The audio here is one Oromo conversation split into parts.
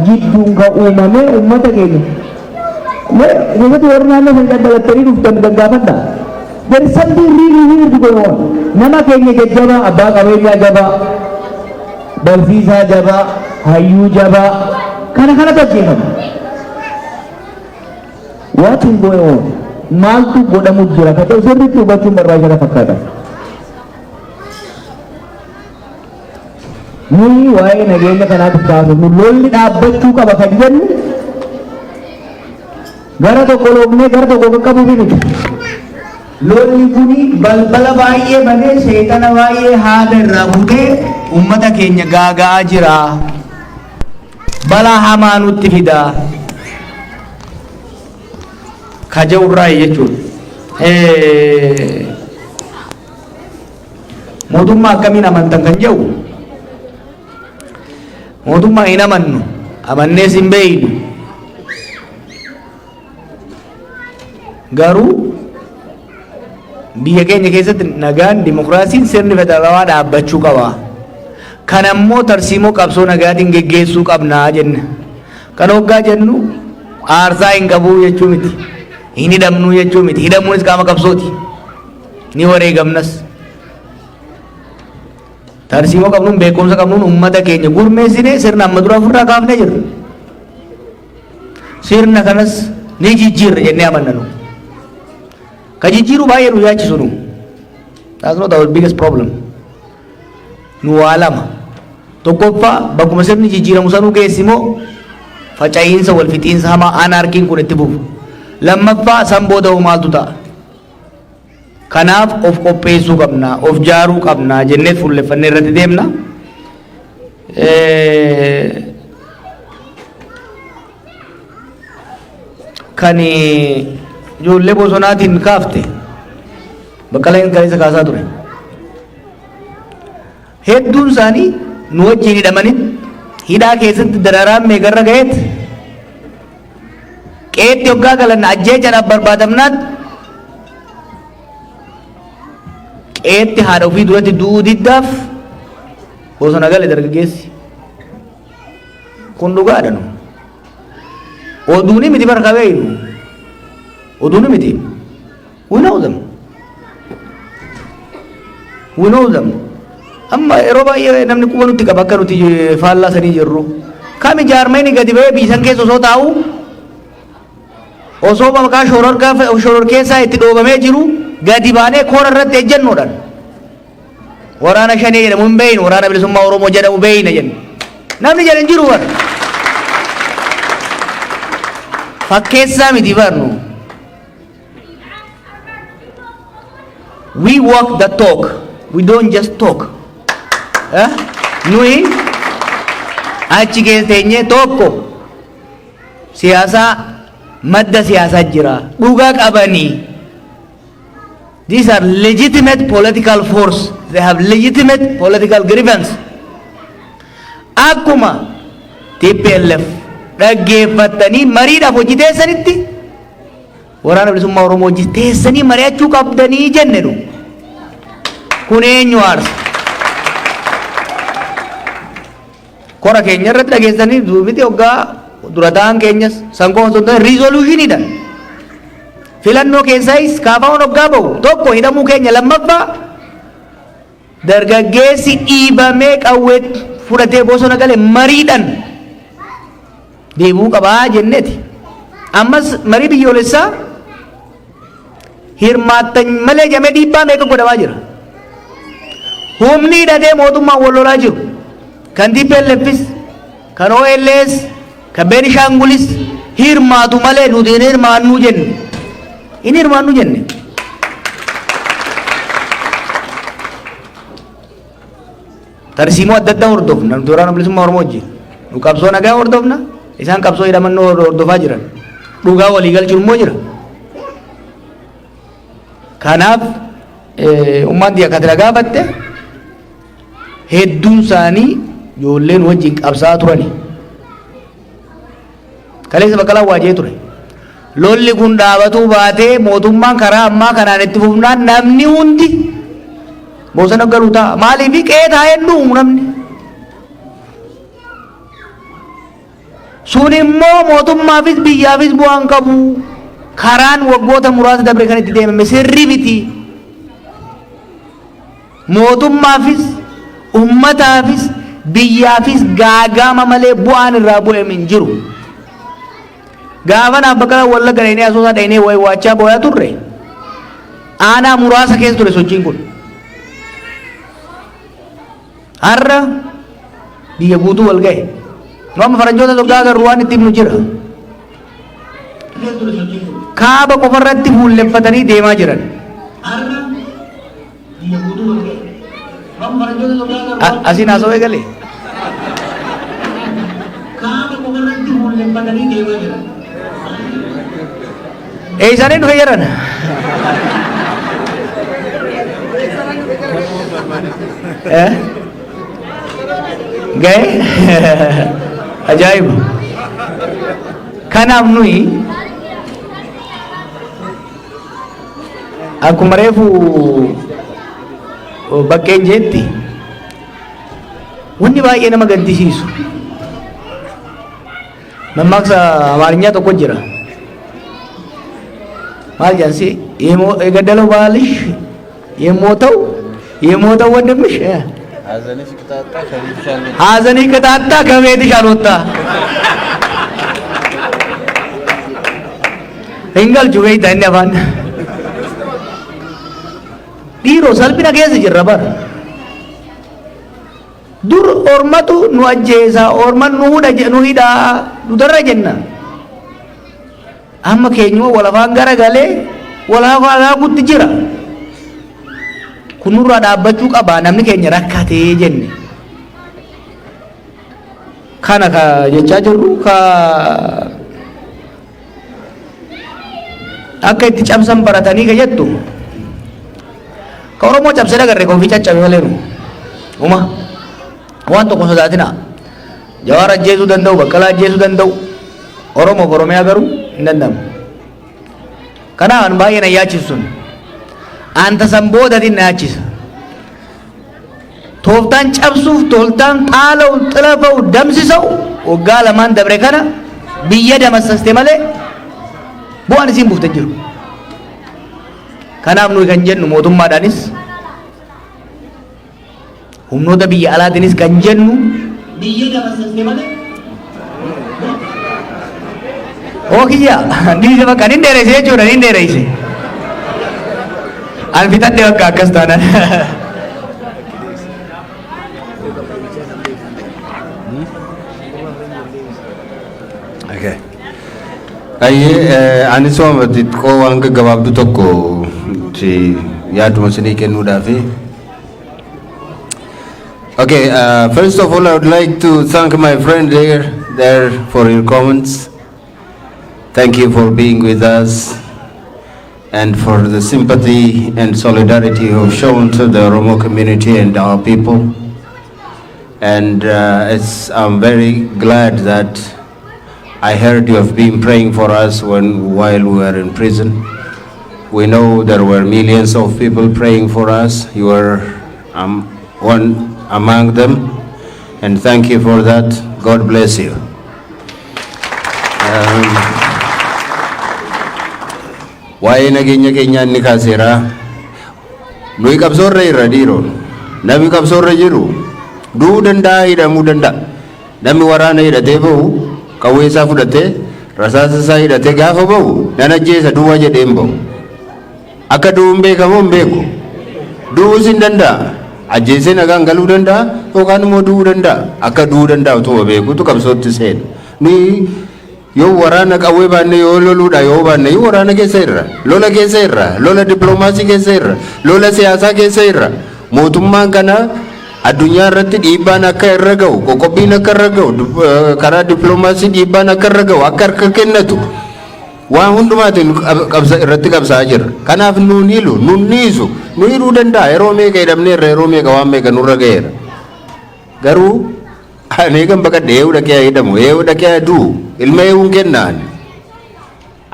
jidduun ka uumame ummata keenya gosoota warra naannoo sana daddalattanii dhuftan gaggaafadha. There is something really weird going on. Nama keenya jajjabaa abbaa qabeenyaa jabaa barsiisaa jabaa hayyuu jabaa kana gaggeeffama. What is going on? Maaltu godhamu jira ka ta'u sirriitti hubachuun barbaachisaa fakkaata. Nuyi waa'ee nageenya kanaatiif taasifnu lolli dhaabbachuu qaba kan jennu gara tokko loofnee gara tokko qaqqabuufi miti. Lolli kuni balbala baay'ee banee seexana baay'ee haada irraa fuutee ummata keenya gaaga'aa jira. Balaa hamaa nutti fida. Kaja'urraa jechuudha. Mootummaa akkamiin amantan kan jedhu mootummaa hin amannu amannees hin beeynu. Garuu biyya keenya keessatti nagaan dimokiraasiin sirni federaalawaa dhaabbachuu qaba. Kan ammoo tarsiimoo qabsoo nagaatiin geggeessuu qabnaa jenna. Kan hoggaa jennu aarsaa hin qabuu jechuu miti. Hin hidhamnuu jechuu miti. Hidhamuunis qaama qabsooti. Ni wareegamnas. Tarsiimoo qabnuun beekumsa qabnuun ummata keenya gurmeessine sirna amma dura ofirraa kaafnee jirra. Sirna kanas ni jijjiirra jennee amanna nu. Ka jijjiiruu baay'ee nu yaachisu nu. That's not our biggest problem. Nu waa lama. Tokkoffaa bakkuma sirni jijjiiramu sanuu geessimoo faca'iinsa wal fixiinsa hamaa anarkiin kun itti buufu. Lammaffaa san booda maaltu ta'a. Kanaaf of qopheessuu qabna, of jaaruu qabna jennee fuulleffannee irratti deemna. Kan ijoollee bosonaatiin kaafte Baqqalaan kaleessa kaasaa ture. Hedduun isaanii nu wajjin hidhamanitti hidhaa keessatti dararaan meeqarra ga'eetti qeetti hoggaa galan ajjeechaadhaaf barbaadamnaatti qeetti haadha ofii duratti du'uu diddaaf bosona gale dargaggeessi. Kun dhugaadha nu. Oduuni miti barka beeynu. Oduuni miti. We know them. We know them. Amma yeroo baay'ee namni quba nutti qaba akka nuti faallaa sanii jirru. Kami jaarmayni gadi ba'ee biisan keessa osoo taa'u osoo maqaa shororkeessaa itti dhoobamee jiru gadi baanee koora irratti ejjennoodhaan waraana shanii jedhamu hin beeynu waraana bilisummaa Oromoo jedhamu beeyna jenna. Namni jedhan jiru bara. Fakkeessaa miti barnu. We walk the talk. We don't just talk. Nuyi achi keessa teenyee tokko siyaasaa madda siyaasaa jira dhugaa qabanii. These are legitimate political force. They have legitimate political grievance. Akkuma TPLF dhaggeeffatanii mariidhaaf hojii teessanitti waraana bilisummaa Oromoo hojii teessanii mari'achuu qabdanii jenne nu. Kun eenyu aarsa? Kora keenya irratti dhageessanii duubiti hoggaa dura ta'an keenyas sangoon sun ta'e riizoluushiniidhaan filannoo keessaayis kaafaawwan hoggaa ba'u tokko hidhamuu keenya lammaffaa dargaggeessi dhiibamee qawwee fudhatee bosona gale mariidhaan deebi'uu qabaa jenneeti. Ammas marii biyyoolessaa hirmaattan malee jamee dhiibbaa meeqa godhamaa jira. Humni hidhatee mootummaan wal lolaa jiru. Kan TPLFis, kan OLS, kan Beenishaangulis hirmaatu malee nuti hin hirmaannuu jenne. Hin hirmaannuu jenne. Tarsiimoo adda addaa hordofna. Nuti waraana bilisummaa Oromoo wajjin. Nu qabsoo nagaa hordofna. Isaan qabsoo hidhamannoo hordofaa jiran. Dhugaa walii galchuun immoo jira. Kanaaf ummaan biyya kana gaafatte hedduun isaanii ijoolleen wajjin qabsaa turani. Kaleessa Baqqalaan waajee ture. Lolli kun dhaabatuu baatee mootummaan karaa ammaa kanaan itti fufnaan namni hundi bosona galuu ta'a. Maaliif qe'ee taa'ee dhuumu namni? sun immoo mootummaafis biyyaafis bu'aan qabu. Karaan waggoota muraasa dabre kan itti deemame sirrii miti. Mootummaafis ummataafis biyyaafis gaagama malee bu'aan irraa bu'eem hin jiru. Gaafa naaf bakka walla galeenee asoosaa dhaynee waachaa booyaa turre aanaa muraasa keessa ture sochiin kun. Har'a biyya guutuu wal ga'e. Nu amma faranjoota tokkaa agarru waan itti himnu jira. Kaaba qofarratti fuulleffatanii deemaa jiran. Asiin haasawee galee. Kaaba qofarratti fuulleffatanii deemaa jiran. Eeysanii dhufe jiran. Ga'e ajaa'iba. Kanaaf nuyi akkuma reefu bakkeen jeetti wanni baay'ee nama gaddisiisu mammaaksa amaarinyaa tokko jira. Maal jaansi የገደለው ባልሽ የሞተው ወንድምሽ ሀዘንሽ ቅጣጣ ከቤትሽ አልወጣ እንገልቹ ገይታ እንደፋን ዲሮ ሰልቢና ኬስ ጅረበር ዱር ኦርመቱ ኑ አጄሳ ኦርመን ኑ ሂዳ ኑ ደረጀና amma keenyu walafaan garagalee walafaa guutti jira. Kunurraa dhaabbachuu qaba namni keenya rakkatee jenne. Kana ka jechaa jirru ka akka itti cabsan baratanii ka jettu. Ka Oromoo cabsee dagarre ka ofii caccabe malee nu. Uma waan tokko sodaatina. Jawaar ajjeesuu danda'u, Baqqalaa ajjeesuu danda'u. Oromoo Oromiyaa garuu nandam kana an baay'ee na yaachisun anta samboodatiin na yaachisa tooftaan cabsuuf tooftaan xaala'u xilafa'u damsisa'u waggaa lamaan dabre kana biyya damassaste malee bu'aan isiin buufte jiru. Kanaaf nuyi kan jennu mootummaadhaanis humnoota biyya alaatiinis kan jennu biyya damassaste malee Okiya, di sama kan ini dari saya cuma ini dari saya. Alfitan dia kakas tanah. Okay. Aye, ani semua betit ko ang kagawab tu toko si ya tu masih ni kenu dafi. Okay, first of all, I would like to thank my friend there for your comments. Thank you for being with us and for the sympathy and solidarity you have shown to the Oromo community and our people. And I'm very glad that I heard you have been praying for us while we were in prison. We know there were millions of people praying for us. You were one among them. And thank you for that. God bless you. Waa'ee nageenya keenyaa inni kaaseera. Nuyi qabsoorra irra dhiiroo namni qabsoorra jiru du'uu danda'a, hidhamuu danda'a. Namni waraana hidhatee bahu qawwee isaa fudhatee rasaasa isaa hidhatee gaafa bahu nan ajjeesa duwwaa jedheen bahu. Akka du'uun beekamoo hin beeku. Du'uus hin danda'a. Ajjeesee nagaan galuu danda'a yookaan immoo du'uu danda'a. Akka du'uu danda'a utuma beekutu qabsootti seena. Nuyi yoo waraana qawwee baanne yoo loluudha yoo baanne yoo waraana keessa irra lola keessa irra lola dippiloomaasii keessa irra lola siyaasaa keessa irra mootummaan kana addunyaa irratti dhiibbaan akka irra ga'u qoqqobbiin akka irra ga'u karaa dippiloomaasii dhiibbaan akka irra ga'u akka harka kennatu waan hundumaatiin irratti qabsaa jira. Kanaaf nuun hiilu nuun niisu nu hiiluu danda'a. Yeroo meeqa hidhamneerra yeroo meeqa waan meeqa nurra ga'eera. Garuu ani kan baqadhe eewu dhaqee hidhamu eewu dhaqee aduu ilma eewuun kennaan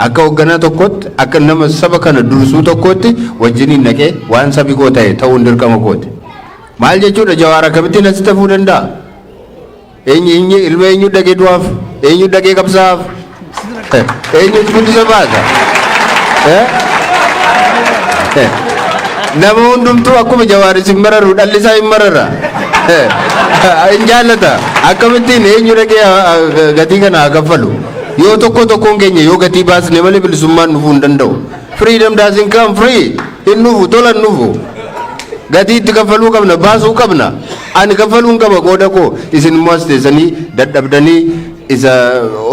akka hoogganaa tokkotti akka nama saba kana dursuu tokkotti wajjiniin dhaqee waan sabi koo ta'e ta'uun dirqama kooti. Maal jechuudha Jawaar akkamittiin asitti hafuu danda'a? eenyu dhaqee du'aaf eenyu dhaqee qabsaaf eenyu guddisa baasa nama hundumtuu akkuma Jawaaris hin mararu dhalli isaa hin marara hin jaallata akkamittiin eenyu dhaqee gatii kana haa kaffalu yoo tokkoon keenya yoo gatii baasne malee bilisummaan dhufuu hin danda'u. Freedom doesn't come free. Hin dhufu tolan dhufu gatii itti kaffaluu qabna baasuu qabna. Ani kaffaluun qaba qooda koo isin immoo as teessanii dadhabdanii isa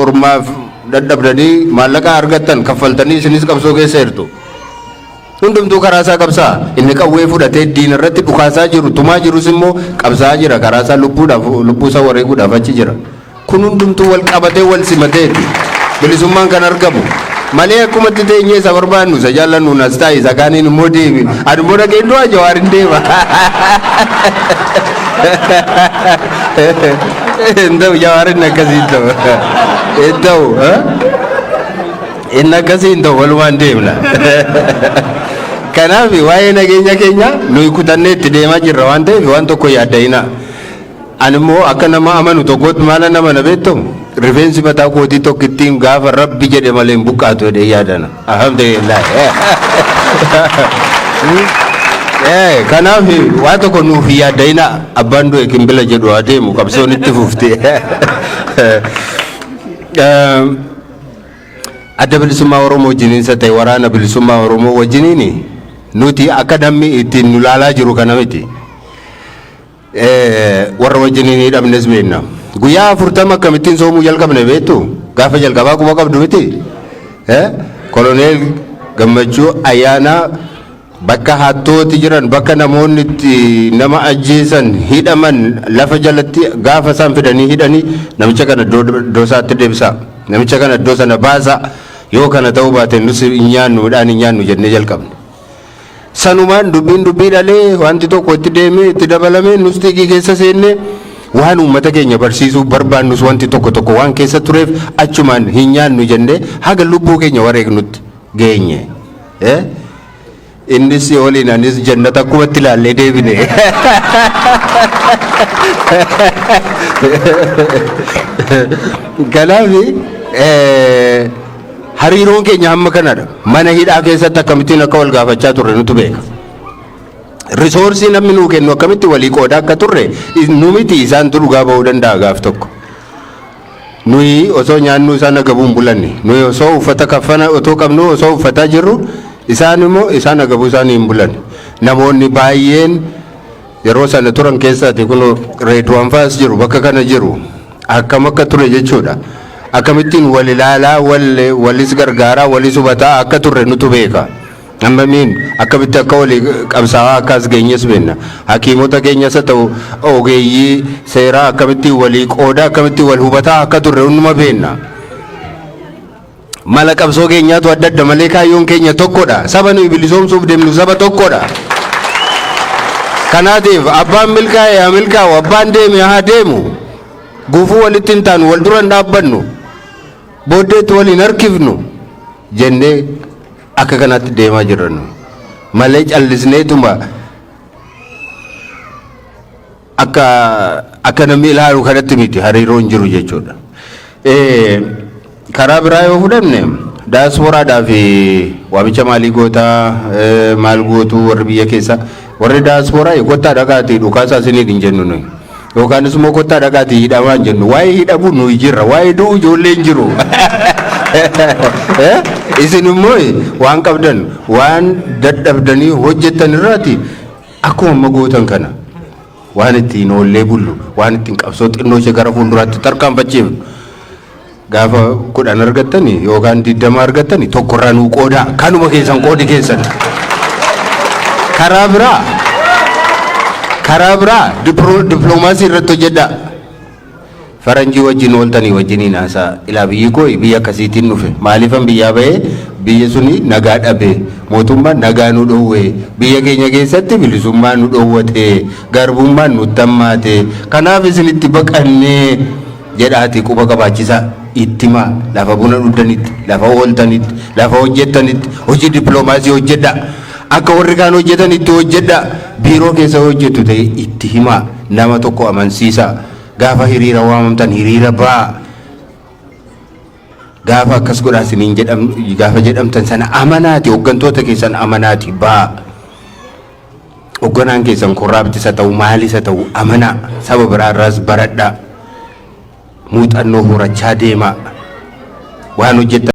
ormaaf dadhabdanii maallaqa argattan kaffaltanii isinis qabsoo keessa jirtu. Hundumtuu karaa isaa qabsaa inni qawwee fudhatee diina irratti dhukaasaa jiru tumaa jirus immoo qabsaa jira karaa isaa lubbuu isaa wareeguudhaaf achi jira. Kun hundumtuu wal qabatee wal simateeti bilisummaan kan argamu malee akkumatti teenyee isa barbaannu isa jaallannu nas taa'e isa kaaniin immoo deemi ani immoo dhaqee du'a Jawaarin deema Entau Jawaarin akkasii ta'u inni akkasii ta'u walumaan deemna. Kanaaf waa'ee nageenya keenya nuyi kutannee itti deemaa jirra waan ta'eef waan tokko yaadda'ina. Ani immoo akka nama amanu tokkotti maala nama na beektu rifeensi mataa kootii tokko ittiin gaafa rabbi jedhe malee hin buqqaatu jedhee yaadana. Alhamdulillah. Kanaaf waan tokko nuuf yaadda'ina abbaan du'e kimbila jedhu adeemu qabsoon itti fufte. Adda bilisummaa Oromoo wajjiniin isa ta'e waraana bilisummaa Oromoo wajjiniin nuti akka namni ittiin nu laalaa jiru kana miti. Warra wajjiniin hidhamnes beekna. Guyyaa 40 akkamittiin soomuu jalqabne beektu gaafa jalqabaa quba qabdu miti. Koloneel Gammachuu Ayyaanaa bakka hattooti jiran bakka namoonni itti nama ajjeesan hidhaman lafa jalatti gaafa isaan fidanii hidhanii namicha kana iddoo isaatti deebisa. Namicha kana iddoo sana baasa yoo kana ta'uu baate nus nyaannu midhaan nyaannu jennee jalqabne. Sanumaan dubbiin dhalee wanti tokko itti deemee itti dabalamee nus xiqqii keessa seenne waan uummata keenya barsiisuu barbaannus wanti tokko waan keessa tureef achumaan hin nyaannu jennee haga lubbuu keenya wareegnutti geenye. Innis waliin anis jannata akkumatti ilaallee deebine. Kanaaf hariiroon keenya hamma kanadha. Mana hidhaa keessatti akkamittiin akka wal gaafachaa turre nutu beeka. Risoorsii namni nuu kennu akkamitti walii qoodaa akka turre nu miti isaan dhugaa ba'uu danda'a gaaf tokko. Nuyi osoo nyaannu isaan agabuun bulanne. Nuyi osoo uffata kafana otoo qabnu osoo uffataa jirru isaan immoo isaan agabuu isaanii hin bulanne. Namoonni baay'een yeroo sana turan keessaati kun reetuwaan faas jiru bakka kana jiru akkam akka ture jechuudha. Akkamittiin wal ilaalaa walis gargaaraa walis hubataa akka turre nutu beeka. Ammamiin akkamitti akka walii qabsaa'aa akkas geenyes beekna. Hakiimota keenyas haa ta'u ogeeyyii seeraa akkamittiin walii qoodaa akkamittiin wal hubataa akka turre hunduma beekna. Mala qabsoo keenyaatu adda adda malee kaayyoon keenya tokkodha. Saba nuyi bilisoomsuuf deemnu saba tokkodha. Kanaatiif abbaan milkaa'e haa milkaa'u abbaan deeme haa deemu. Gufuu walitti hin taanu wal dura hin dhaabbannu. Booddeetti waliin harkifnu jennee akka kanatti deemaa jirrannu malee callisneetuma akka namni ilaalu kanatti miti hariiroon jiru jechuudha. Karaa biraa yoo fudhanne daasporaadhaa fi waamicha maalii gootaa maal gootuu warri biyya keessa warri daasporaa kottaa dhaqaatii dhukaasaa isinii hin jennu nuyi. Yookaan immoo kottaa dhaqaatii hidhamaa hin jennu waa'ee hidhamuu nuyi jirra waa'ee du'u ijoollee hin jiru. Isin immoo waan qabdan waan dadhabdanii hojjettan irraati akkuma amma gootan kana waan ittiin oollee bullu waan ittiin qabsoo xinnoo ishee gara fuulduraatti tarkaanfachiifnu gaafa 10 argattanii yookaan 20 argattanii tokkorraa nuu qoodaa kanuma keessan qoodi keessan. Karaa biraa dippiloomaasii irratti hojjedha. Faranjii wajjin ooltanii wajjiniin haasaa ilaa biyyi koo biyya akkasiitiin dhufe maaliifan biyyaa bahee biyya suni nagaa dhabe mootummaan nagaa nu dhoowwe biyya keenya keessatti bilisummaan nu dhoowwate garbummaan nu tammaate kanaaf isinitti baqannee jedhaati quba qabaachisaa ittima lafa buna dhugdanitti lafa ooltanitti lafa hojjettanitti hojii dippiloomaasii hojjedha akka warri kaan hojjetanitti hojjedha biiroo keessa hojjettu ta'e itti himaa nama tokko amansiisa. gaafa hiriira waamamtan hiriira baa gaafa akkas godhaa isiniin gaafa jedhamtan sana amanaati hooggantoota keessan amanaati baa hoogganaan keessan korraabtisa ta'u maalisa ta'u amanaa saba biraarraas baradhaa muuxannoo horachaa deemaa waan hojjettan